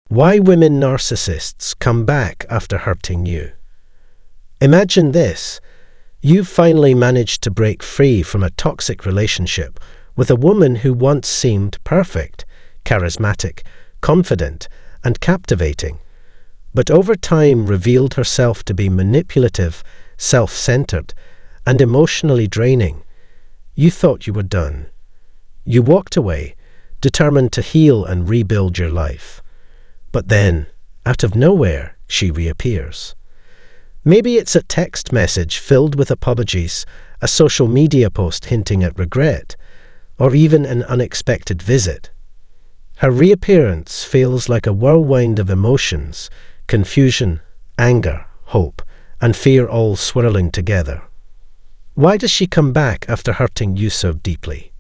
Why women narcissists come back after hurting you. Imagine this. You've finally managed to break free from a toxic relationship with a woman who once seemed perfect, charismatic, confident, and captivating, but over time revealed herself to be manipulative, self-centered, and emotionally draining. You thought you were done. You walked away, determined to heal and rebuild your life. But then, out of nowhere, she reappears. Maybe it's a text message filled with apologies, a social media post hinting at regret, or even an unexpected visit. Her reappearance feels like a whirlwind of emotions, confusion, anger, hope, and fear all swirling together. Why does she come back after hurting you so deeply?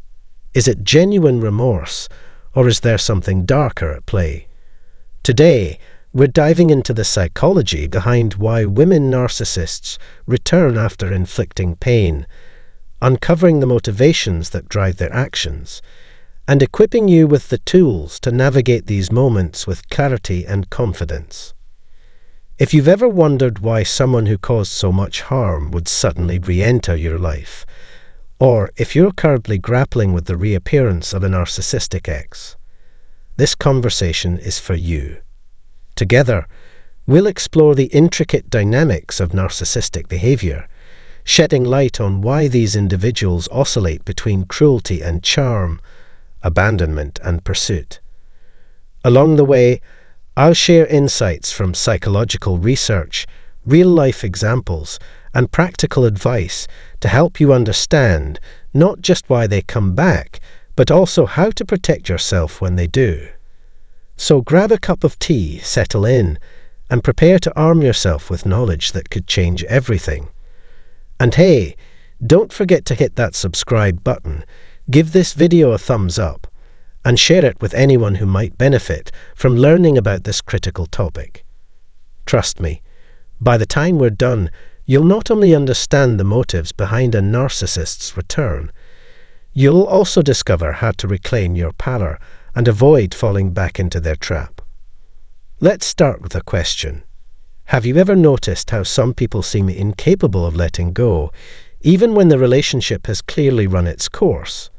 Is it genuine remorse, or is there something darker at play? Today, we're diving into the psychology behind why women narcissists return after inflicting pain, uncovering the motivations that drive their actions, and equipping you with the tools to navigate these moments with clarity and confidence. If you've ever wondered why someone who caused so much harm would suddenly re-enter your life, or if you're currently grappling with the reappearance of a narcissistic ex, this conversation is for you. Together, we'll explore the intricate dynamics of narcissistic behavior, shedding light on why these individuals oscillate between cruelty and charm, abandonment and pursuit. Along the way, I'll share insights from psychological research, real-life examples, and practical advice to help you understand not just why they come back, but also how to protect yourself when they do. So grab a cup of tea, settle in, and prepare to arm yourself with knowledge that could change everything. And hey, don't forget to hit that subscribe button, give this video a thumbs up, and share it with anyone who might benefit from learning about this critical topic. Trust me, by the time we're done, you'll not only understand the motives behind a narcissist's return, you'll also discover how to reclaim your power and avoid falling back into their trap. Let's start with a question. Have you ever noticed how some people seem incapable of letting go, even when the relationship has clearly run its course?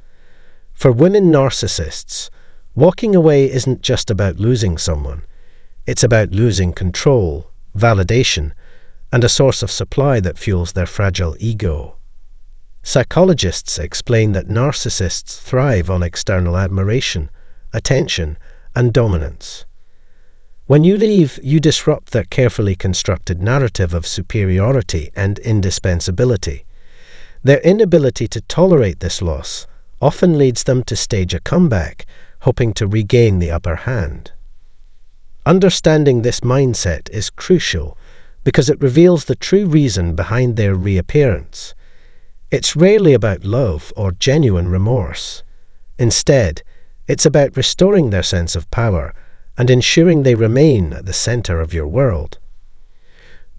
For women narcissists, walking away isn't just about losing someone. It's about losing control, validation, and a source of supply that fuels their fragile ego. Psychologists explain that narcissists thrive on external admiration, attention, and dominance. When you leave, you disrupt their carefully constructed narrative of superiority and indispensability. Their inability to tolerate this loss often leads them to stage a comeback, hoping to regain the upper hand. Understanding this mindset is crucial because it reveals the true reason behind their reappearance. It's rarely about love or genuine remorse. Instead, it's about restoring their sense of power and ensuring they remain at the center of your world.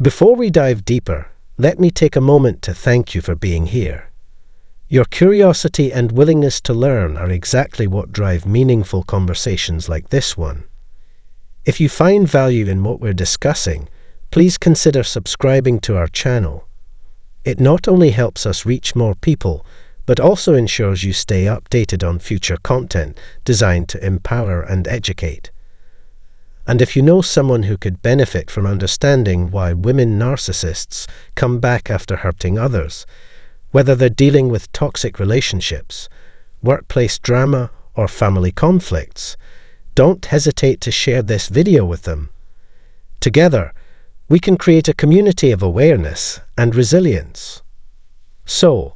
Before we dive deeper, let me take a moment to thank you for being here. Your curiosity and willingness to learn are exactly what drive meaningful conversations like this one. If you find value in what we're discussing, please consider subscribing to our channel. It not only helps us reach more people, but also ensures you stay updated on future content designed to empower and educate. And if you know someone who could benefit from understanding why women narcissists come back after hurting others, whether they're dealing with toxic relationships, workplace drama, or family conflicts, don't hesitate to share this video with them. Together, we can create a community of awareness and resilience. So,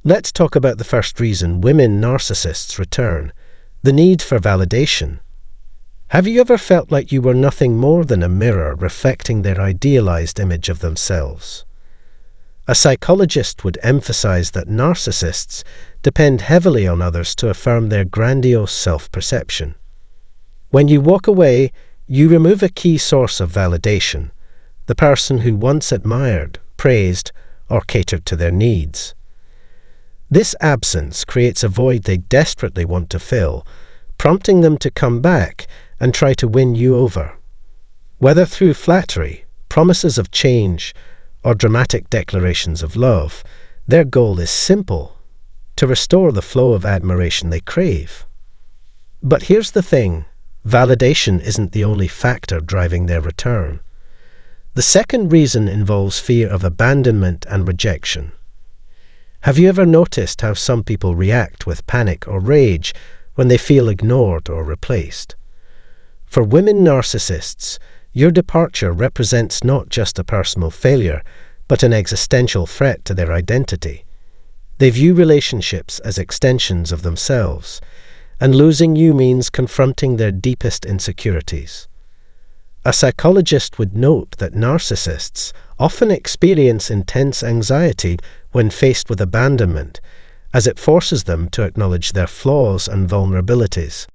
let's talk about the first reason women narcissists return, the need for validation. Have you ever felt like you were nothing more than a mirror reflecting their idealized image of themselves? A psychologist would emphasize that narcissists depend heavily on others to affirm their grandiose self-perception. When you walk away, you remove a key source of validation, the person who once admired, praised, or catered to their needs. This absence creates a void they desperately want to fill, prompting them to come back and try to win you over. Whether through flattery, promises of change, or dramatic declarations of love, their goal is simple: to restore the flow of admiration they crave. But here's the thing: validation isn't the only factor driving their return. The second reason involves fear of abandonment and rejection. Have you ever noticed how some people react with panic or rage when they feel ignored or replaced? For women narcissists, your departure represents not just a personal failure, but an existential threat to their identity. They view relationships as extensions of themselves, and losing you means confronting their deepest insecurities. A psychologist would note that narcissists often experience intense anxiety when faced with abandonment, as it forces them to acknowledge their flaws and vulnerabilities.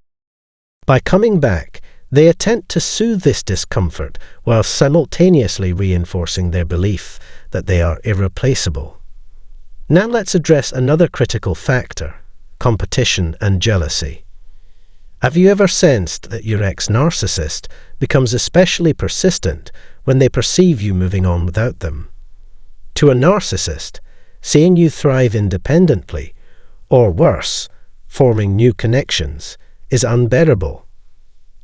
By coming back, they attempt to soothe this discomfort while simultaneously reinforcing their belief that they are irreplaceable. Now let's address another critical factor: competition and jealousy. Have you ever sensed that your ex-narcissist becomes especially persistent when they perceive you moving on without them? To a narcissist, seeing you thrive independently, or worse, forming new connections, is unbearable.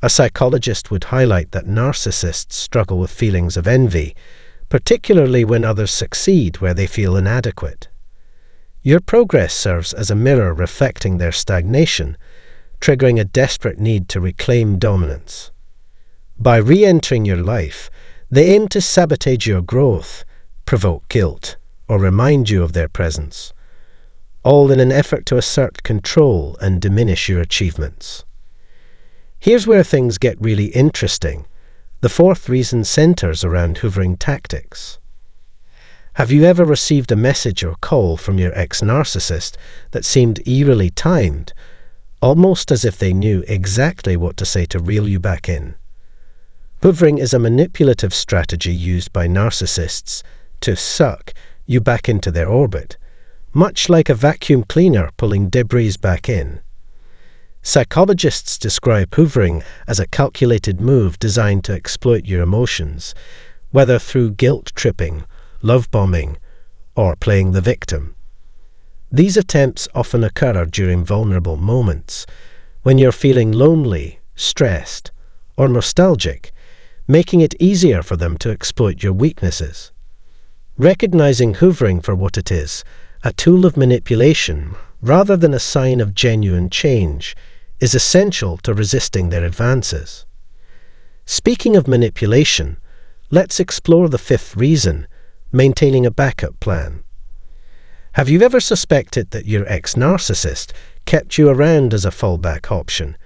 A psychologist would highlight that narcissists struggle with feelings of envy, particularly when others succeed where they feel inadequate. Your progress serves as a mirror reflecting their stagnation, triggering a desperate need to reclaim dominance. By re-entering your life, they aim to sabotage your growth, provoke guilt, or remind you of their presence, all in an effort to assert control and diminish your achievements. Here's where things get really interesting. The fourth reason centers around hoovering tactics. Have you ever received a message or call from your ex-narcissist that seemed eerily timed, almost as if they knew exactly what to say to reel you back in? Hoovering is a manipulative strategy used by narcissists to suck you back into their orbit, much like a vacuum cleaner pulling debris back in. Psychologists describe hoovering as a calculated move designed to exploit your emotions, whether through guilt tripping, love bombing, or playing the victim. These attempts often occur during vulnerable moments, when you're feeling lonely, stressed, or nostalgic, making it easier for them to exploit your weaknesses. Recognizing hoovering for what it is, a tool of manipulation rather than a sign of genuine change, is essential to resisting their advances. Speaking of manipulation, let's explore the fifth reason: maintaining a backup plan. Have you ever suspected that your ex-narcissist kept you around as a fallback option,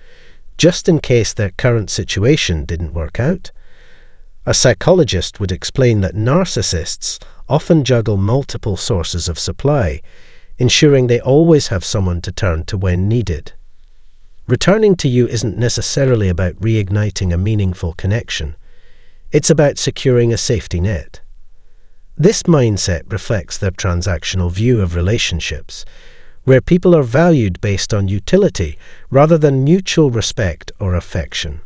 just in case their current situation didn't work out? A psychologist would explain that narcissists often juggle multiple sources of supply, ensuring they always have someone to turn to when needed. Returning to you isn't necessarily about reigniting a meaningful connection. It's about securing a safety net. This mindset reflects their transactional view of relationships, where people are valued based on utility rather than mutual respect or affection.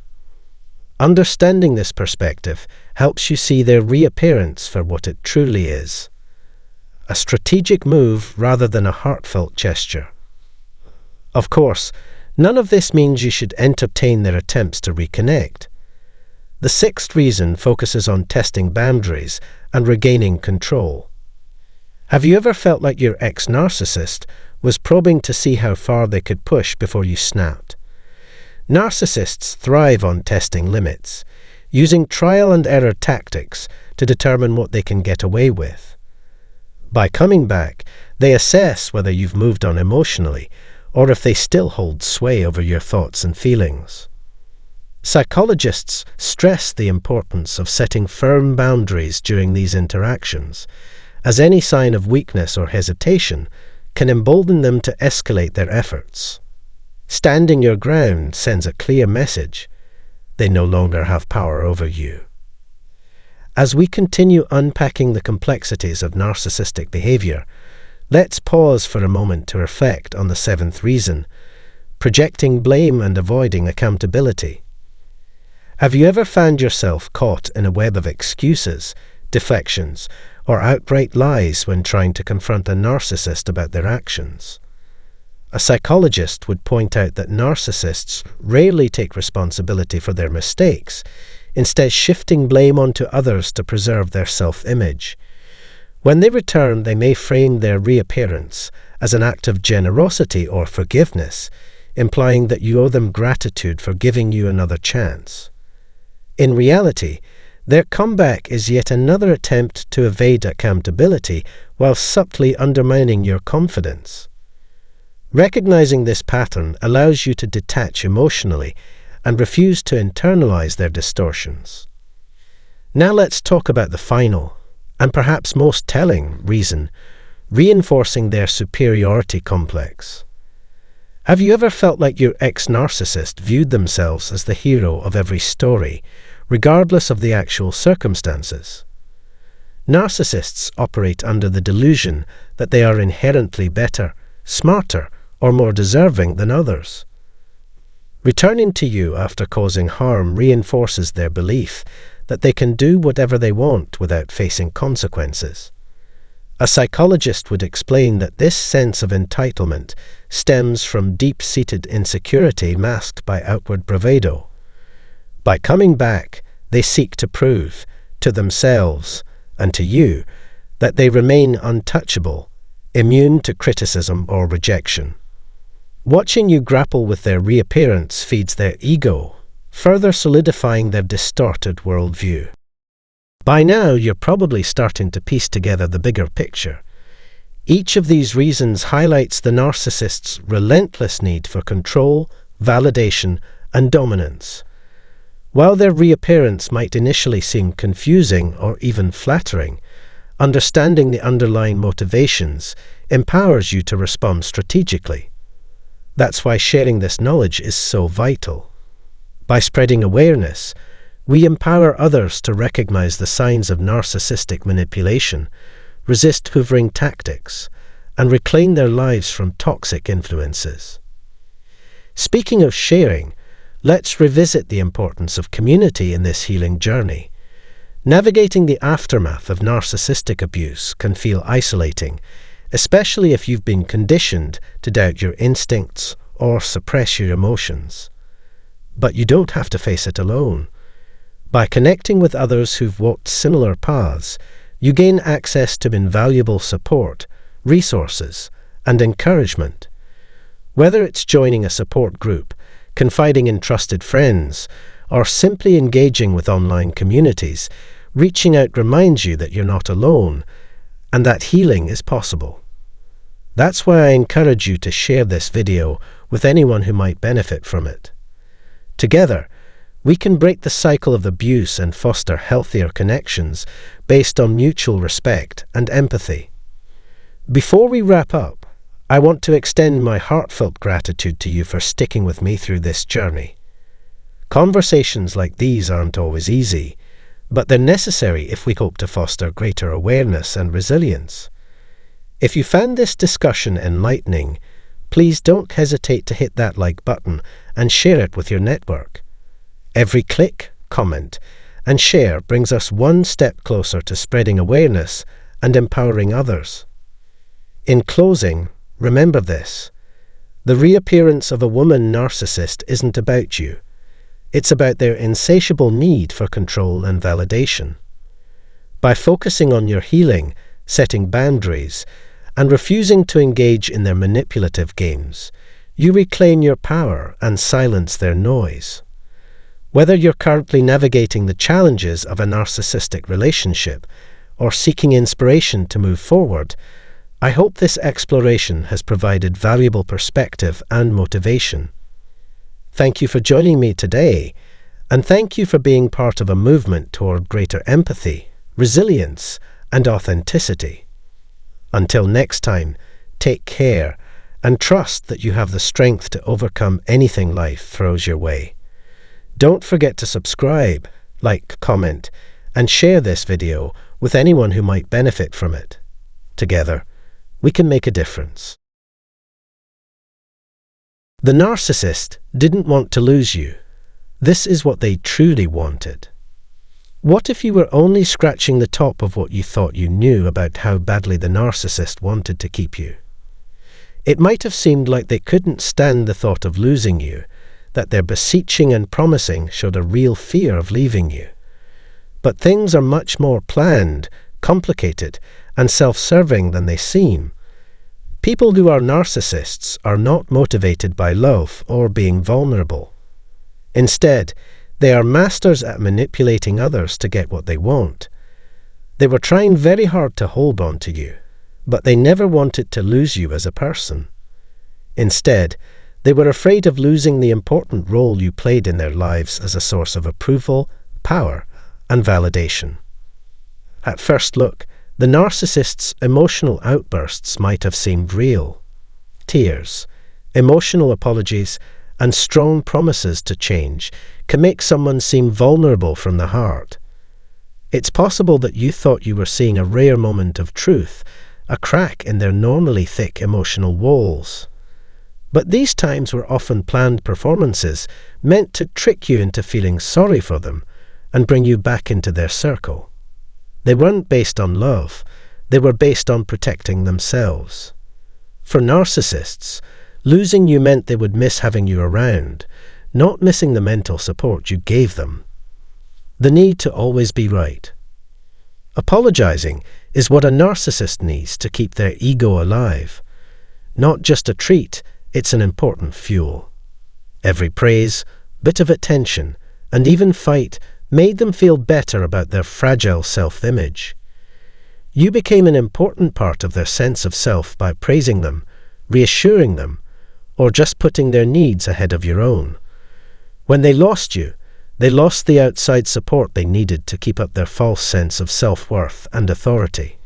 Understanding this perspective helps you see their reappearance for what it truly is: a strategic move rather than a heartfelt gesture. Of course, none of this means you should entertain their attempts to reconnect. The sixth reason focuses on testing boundaries and regaining control. Have you ever felt like your ex-narcissist was probing to see how far they could push before you snapped? Narcissists thrive on testing limits, using trial and error tactics to determine what they can get away with. By coming back, they assess whether you've moved on emotionally, or if they still hold sway over your thoughts and feelings. Psychologists stress the importance of setting firm boundaries during these interactions, as any sign of weakness or hesitation can embolden them to escalate their efforts. Standing your ground sends a clear message: they no longer have power over you. As we continue unpacking the complexities of narcissistic behavior, let's pause for a moment to reflect on the seventh reason: projecting blame and avoiding accountability. Have you ever found yourself caught in a web of excuses, deflections, or outright lies when trying to confront a narcissist about their actions? A psychologist would point out that narcissists rarely take responsibility for their mistakes, instead shifting blame onto others to preserve their self-image. When they return, they may frame their reappearance as an act of generosity or forgiveness, implying that you owe them gratitude for giving you another chance. In reality, their comeback is yet another attempt to evade accountability while subtly undermining your confidence. Recognizing this pattern allows you to detach emotionally and refuse to internalize their distortions. Now let's talk about the final, and perhaps most telling, reason, reinforcing their superiority complex. Have you ever felt like your ex-narcissist viewed themselves as the hero of every story, regardless of the actual circumstances? Narcissists operate under the delusion that they are inherently better, smarter, or more deserving than others. Returning to you after causing harm reinforces their belief that they can do whatever they want without facing consequences. A psychologist would explain that this sense of entitlement stems from deep-seated insecurity masked by outward bravado. By coming back, they seek to prove, to themselves and to you, that they remain untouchable, immune to criticism or rejection. Watching you grapple with their reappearance feeds their ego, further solidifying their distorted worldview. By now, you're probably starting to piece together the bigger picture. Each of these reasons highlights the narcissist's relentless need for control, validation, and dominance. While their reappearance might initially seem confusing or even flattering, understanding the underlying motivations empowers you to respond strategically. That's why sharing this knowledge is so vital. By spreading awareness, we empower others to recognize the signs of narcissistic manipulation, resist hoovering tactics, and reclaim their lives from toxic influences. Speaking of sharing, let's revisit the importance of community in this healing journey. Navigating the aftermath of narcissistic abuse can feel isolating, especially if you've been conditioned to doubt your instincts or suppress your emotions. But you don't have to face it alone. By connecting with others who've walked similar paths, you gain access to invaluable support, resources, and encouragement. Whether it's joining a support group, confiding in trusted friends, or simply engaging with online communities, reaching out reminds you that you're not alone and that healing is possible. That's why I encourage you to share this video with anyone who might benefit from it. Together, we can break the cycle of abuse and foster healthier connections based on mutual respect and empathy. Before we wrap up, I want to extend my heartfelt gratitude to you for sticking with me through this journey. Conversations like these aren't always easy, but they're necessary if we hope to foster greater awareness and resilience. If you found this discussion enlightening, please don't hesitate to hit that like button and share it with your network. Every click, comment, and share brings us one step closer to spreading awareness and empowering others. In closing, remember this: the reappearance of a woman narcissist isn't about you. It's about their insatiable need for control and validation. By focusing on your healing, setting boundaries, and refusing to engage in their manipulative games, you reclaim your power and silence their noise. Whether you're currently navigating the challenges of a narcissistic relationship or seeking inspiration to move forward, I hope this exploration has provided valuable perspective and motivation. Thank you for joining me today, and thank you for being part of a movement toward greater empathy, resilience, and authenticity. Until next time, take care and trust that you have the strength to overcome anything life throws your way. Don't forget to subscribe, like, comment, and share this video with anyone who might benefit from it. Together, we can make a difference. The narcissist didn't want to lose you. This is what they truly wanted. What if you were only scratching the top of what you thought you knew about how badly the narcissist wanted to keep you? It might have seemed like they couldn't stand the thought of losing you, that their beseeching and promising showed a real fear of leaving you. But things are much more planned, complicated, and self-serving than they seem. People who are narcissists are not motivated by love or being vulnerable. Instead, they are masters at manipulating others to get what they want. They were trying very hard to hold on to you, but they never wanted to lose you as a person. Instead, they were afraid of losing the important role you played in their lives as a source of approval, power, and validation. At first look, the narcissist's emotional outbursts might have seemed real. Tears, emotional apologies, and strong promises to change can make someone seem vulnerable from the heart. It's possible that you thought you were seeing a rare moment of truth, a crack in their normally thick emotional walls. But these times were often planned performances meant to trick you into feeling sorry for them and bring you back into their circle. They weren't based on love, they were based on protecting themselves. For narcissists, losing you meant they would miss having you around, not missing the mental support you gave them. The need to always be right. Apologizing is what a narcissist needs to keep their ego alive. Not just a treat, it's an important fuel. Every praise, bit of attention, and even fight made them feel better about their fragile self-image. You became an important part of their sense of self by praising them, reassuring them, or just putting their needs ahead of your own. When they lost you, they lost the outside support they needed to keep up their false sense of self-worth and authority.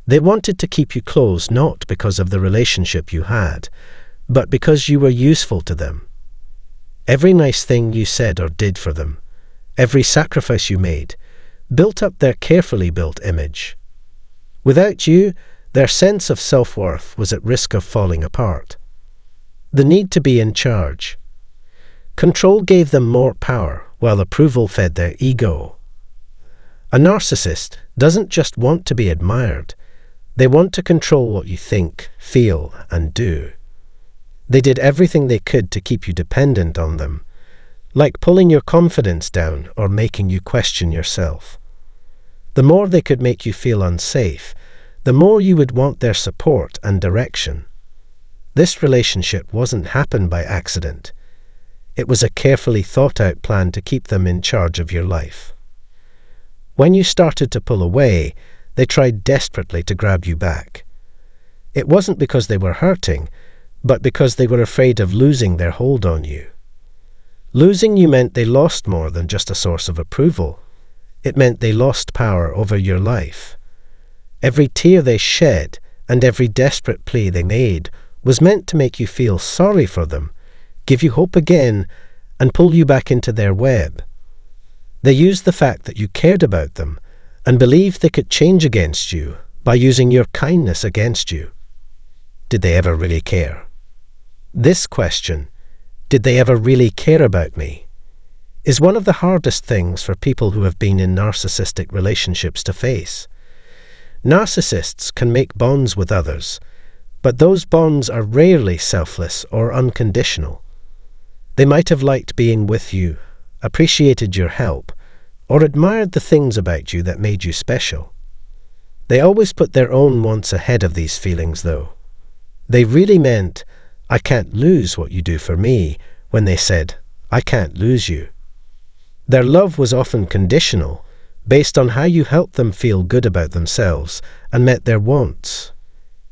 They wanted to keep you close not because of the relationship you had, but because you were useful to them. Every nice thing you said or did for them, every sacrifice you made, built up their carefully built image. Without you, their sense of self-worth was at risk of falling apart. The need to be in charge. Control gave them more power, while approval fed their ego. A narcissist doesn't just want to be admired. They want to control what you think, feel, and do. They did everything they could to keep you dependent on them, like pulling your confidence down or making you question yourself. The more they could make you feel unsafe, the more you would want their support and direction. This relationship wasn't happened by accident. It was a carefully thought-out plan to keep them in charge of your life. When you started to pull away, they tried desperately to grab you back. It wasn't because they were hurting, but because they were afraid of losing their hold on you. Losing you meant they lost more than just a source of approval. It meant they lost power over your life. Every tear they shed and every desperate plea they made was meant to make you feel sorry for them, give you hope again, and pull you back into their web. They used the fact that you cared about them and believed they could change against you by using your kindness against you. Did they ever really care? This question, did they ever really care about me, is one of the hardest things for people who have been in narcissistic relationships to face. Narcissists can make bonds with others, but those bonds are rarely selfless or unconditional. They might have liked being with you, appreciated your help, or admired the things about you that made you special. They always put their own wants ahead of these feelings, though. They really meant, "I can't lose what you do for me," when they said, "I can't lose you." Their love was often conditional, based on how you helped them feel good about themselves and met their wants.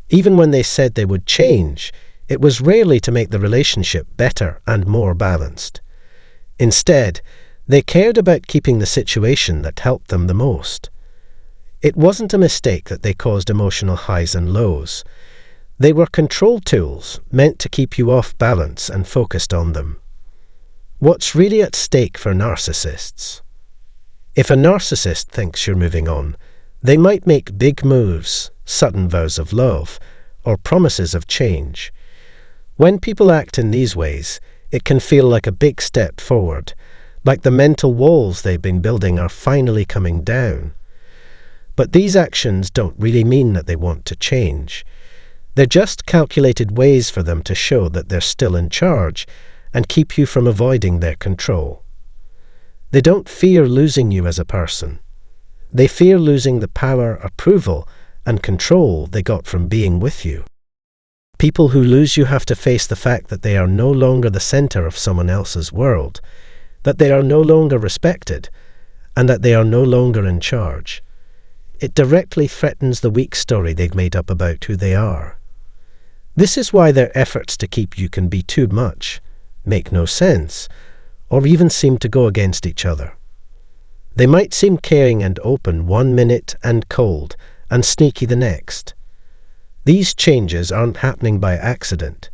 Even when they said they would change, it was rarely to make the relationship better and more balanced. Instead, they cared about keeping the situation that helped them the most. It wasn't a mistake that they caused emotional highs and lows. They were control tools meant to keep you off balance and focused on them. What's really at stake for narcissists? If a narcissist thinks you're moving on, they might make big moves, sudden vows of love, or promises of change. When people act in these ways, it can feel like a big step forward, like the mental walls they've been building are finally coming down. But these actions don't really mean that they want to change. They're just calculated ways for them to show that they're still in charge and keep you from avoiding their control. They don't fear losing you as a person. They fear losing the power, approval, and control they got from being with you. People who lose you have to face the fact that they are no longer the center of someone else's world, that they are no longer respected, and that they are no longer in charge. It directly threatens the weak story they've made up about who they are. This is why their efforts to keep you can be too much, make no sense, or even seem to go against each other. They might seem caring and open one minute and cold and sneaky the next. These changes aren't happening by accident.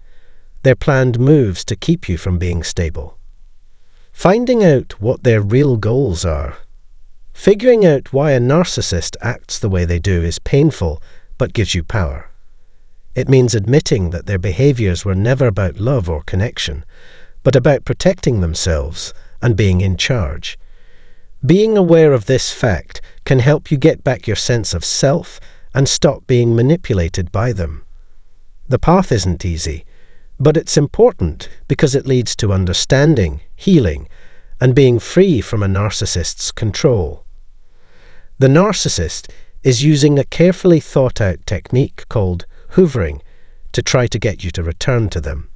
They're planned moves to keep you from being stable. Finding out what their real goals are. Figuring out why a narcissist acts the way they do is painful, but gives you power. It means admitting that their behaviors were never about love or connection, but about protecting themselves and being in charge. Being aware of this fact can help you get back your sense of self and stop being manipulated by them. The path isn't easy, but it's important because it leads to understanding, healing, and being free from a narcissist's control. The narcissist is using a carefully thought-out technique called hoovering to try to get you to return to them.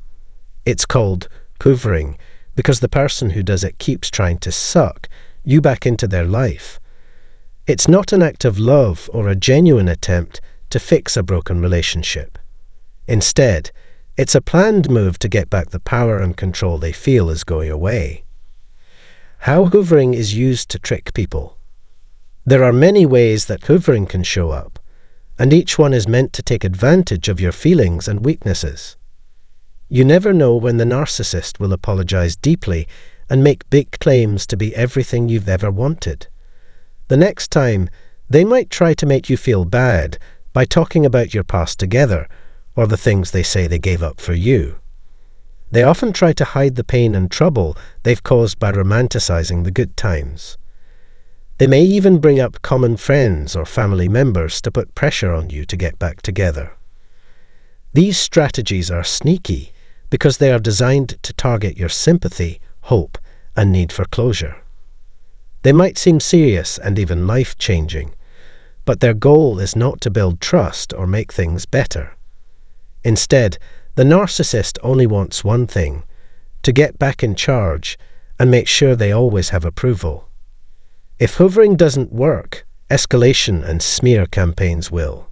It's called hoovering because the person who does it keeps trying to suck you back into their life. It's not an act of love or a genuine attempt to fix a broken relationship. Instead, it's a planned move to get back the power and control they feel is going away. How hoovering is used to trick people. There are many ways that hoovering can show up, and each one is meant to take advantage of your feelings and weaknesses. You never know when the narcissist will apologize deeply and make big claims to be everything you've ever wanted. The next time, they might try to make you feel bad by talking about your past together or the things they say they gave up for you. They often try to hide the pain and trouble they've caused by romanticizing the good times. They may even bring up common friends or family members to put pressure on you to get back together. These strategies are sneaky because they are designed to target your sympathy, hope, and need for closure. They might seem serious and even life-changing, but their goal is not to build trust or make things better. Instead, the narcissist only wants one thing: to get back in charge and make sure they always have approval. If hoovering doesn't work, escalation and smear campaigns will.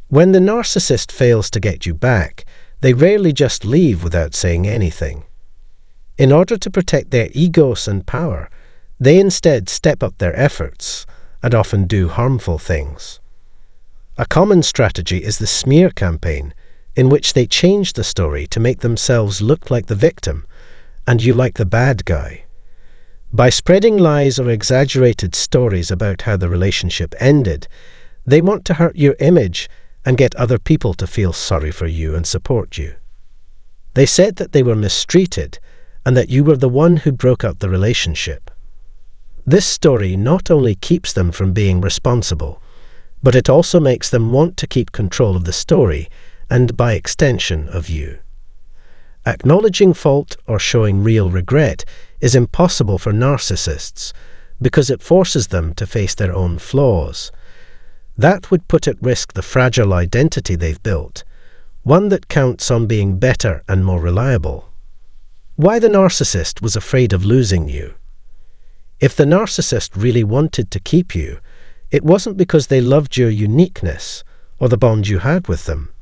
When the narcissist fails to get you back, they rarely just leave without saying anything. In order to protect their egos and power, they instead step up their efforts and often do harmful things. A common strategy is the smear campaign, in which they change the story to make themselves look like the victim and you like the bad guy. By spreading lies or exaggerated stories about how the relationship ended, they want to hurt your image and get other people to feel sorry for you and support you. They said that they were mistreated and that you were the one who broke up the relationship. This story not only keeps them from being responsible, but it also makes them want to keep control of the story and, by extension, of you. Acknowledging fault or showing real regret is impossible for narcissists because it forces them to face their own flaws. That would put at risk the fragile identity they've built, one that counts on being better and more reliable. Why the narcissist was afraid of losing you. If the narcissist really wanted to keep you, it wasn't because they loved your uniqueness or the bond you had with them.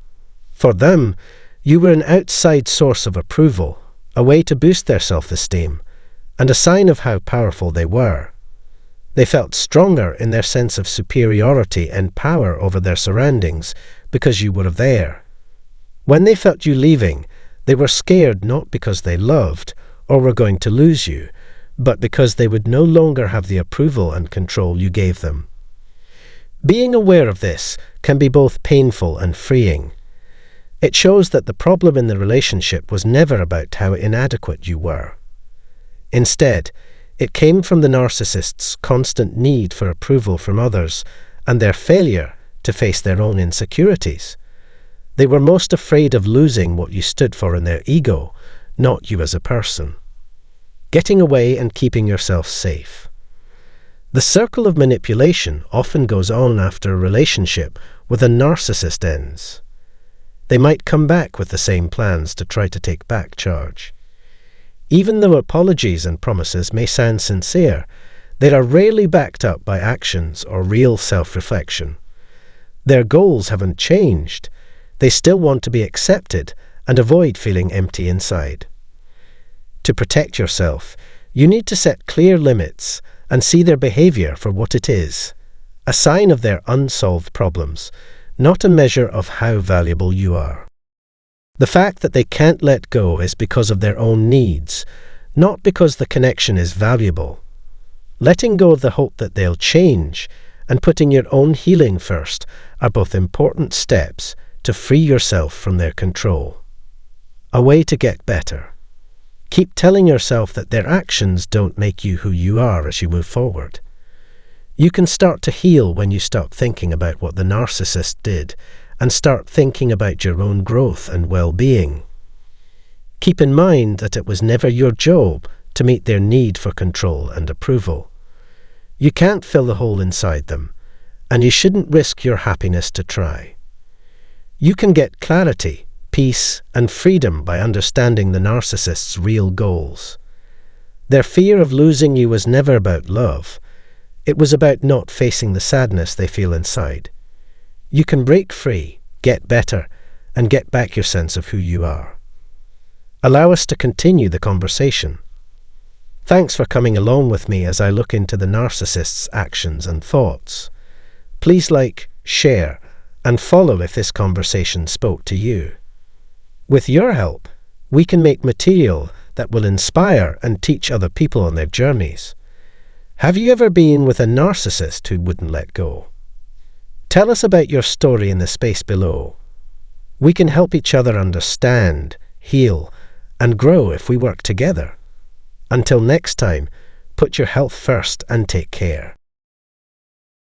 For them, you were an outside source of approval, a way to boost their self-esteem, and a sign of how powerful they were. They felt stronger in their sense of superiority and power over their surroundings because you were there. When they felt you leaving, they were scared not because they loved or were going to lose you, but because they would no longer have the approval and control you gave them. Being aware of this can be both painful and freeing. It shows that the problem in the relationship was never about how inadequate you were. Instead, It came from the narcissist's constant need for approval from others and their failure to face their own insecurities. They were most afraid of losing what you stood for in their ego, not you as a person. Getting away and keeping yourself safe. The circle of manipulation often goes on after a relationship with a narcissist ends. They might come back with the same plans to try to take back charge. Even though apologies and promises may sound sincere, they are rarely backed up by actions or real self-reflection. Their goals haven't changed. They still want to be accepted and avoid feeling empty inside. To protect yourself, you need to set clear limits and see their behavior for what it is, a sign of their unsolved problems, not a measure of how valuable you are. The fact that they can't let go is because of their own needs, not because the connection is valuable. Letting go of the hope that they'll change and putting your own healing first are both important steps to free yourself from their control. A way to get better. Keep telling yourself that their actions don't make you who you are as you move forward. You can start to heal when you stop thinking about what the narcissist did and start thinking about your own growth and well-being. Keep in mind that it was never your job to meet their need for control and approval. You can't fill the hole inside them, and you shouldn't risk your happiness to try. You can get clarity, peace, and freedom by understanding the narcissist's real goals. Their fear of losing you was never about love. It was about not facing the sadness they feel inside. You can break free, get better, and get back your sense of who you are. Allow us to continue the conversation. Thanks for coming along with me as I look into the narcissist's actions and thoughts. Please like, share, and follow if this conversation spoke to you. With your help, we can make material that will inspire and teach other people on their journeys. Have you ever been with a narcissist who wouldn't let go? Tell us about your story in the space below. We can help each other understand, heal, and grow if we work together. Until next time, put your health first and take care.